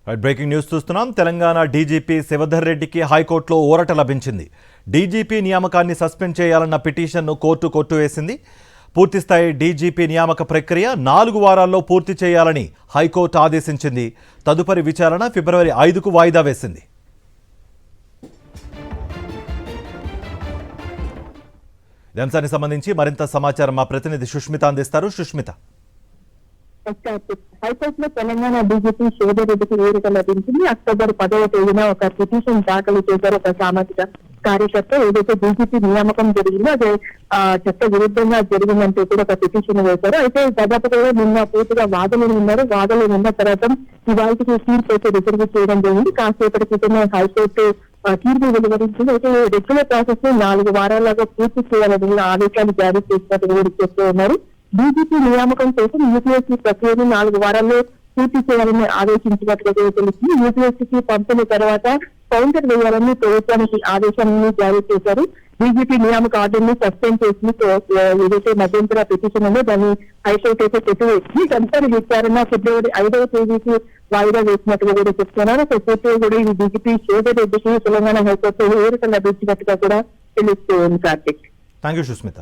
Breaking news చూస్తున్నాం. Telangana DGP Shivadhar రెడ్డికి హైకోర్టులో ఊరట లభించింది. డీజీపీ నియామకాన్ని సస్పెండ్ చేయాలన్న పిటిషన్ను కోర్టు కొట్టివేసింది. పూర్తిస్థాయి డీజీపీ నియామక ప్రక్రియ 4 వారాల్లో పూర్తి చేయాలని హైకోర్టు ఆదేశించింది. తదుపరి విచారణ ఫిబ్రవరి 5కు వాయిదా వేసింది. ఈ అంశానికి సంబంధించి మరింత సమాచారం మా ప్రతినిధి సుష్మిత అందిస్తారు. సుష్మిత, హైకోర్టులో తెలంగాణ డీజీపీ శివధర్ రెడ్డికి ఊరట లభించింది. అక్టోబర్ 10వ తేదీన ఒక పిటిషన్ దాఖలు చేశారు. ఒక సామాజిక కార్యకర్త ఏదైతే డీజీపీ నియామకం జరిగిందో అదే చట్ట విరుద్ధంగా జరిగిందంటూ కూడా ఒక పిటిషన్ వేశారు. అయితే దాదాపుగా నిన్న పూర్తిగా వాదనలు ఉన్నారు. వాదనలు ఉన్న తర్వాత ఇవాళకి తీర్పు అయితే రిజర్వ్ చేయడం జరిగింది. కాసేపటి క్రితమే హైకోర్టు తీర్పు వెలువరించింది. అయితే రెగ్యులర్ ప్రాసెస్ ని 4 వారాలుగా పూర్తి చేయాలని ఆదేశాలు జారీ చేసినట్టు కూడా చెప్తూ ఉన్నారు. డీజీపీ నియామకం కోసం యూపీఎస్సీ ప్రక్రియను 4 వారాల్లో పూర్తి చేయాలని ఆదేశించినట్లుగా తెలిసింది. యూపీఎస్సీకి పంపిన తర్వాత కౌంటర్ వేయాలని ప్రభుత్వానికి ఆదేశాలను జారీ చేశారు. డీజీపీ నియామక ఆర్డర్ని సస్పెండ్ చేసి ఏదైతే మధ్యంతర పిటిషన్ ఉందో దాన్ని హైకోర్టు అయితే కొట్టివేసి తదుపరి విచారణ ఫిబ్రవరి 5వ తేదీకి వాయిదా వేసినట్టుగా కూడా చెప్తున్నారు. పూర్తిగా కూడా ఈ డీజీపీ శివధర్ రెడ్డికి తెలంగాణ హైకోర్టు ఊరట లభించినట్టుగా కూడా తెలుస్తూ ఉంది. Karthik, thank you Sushmita.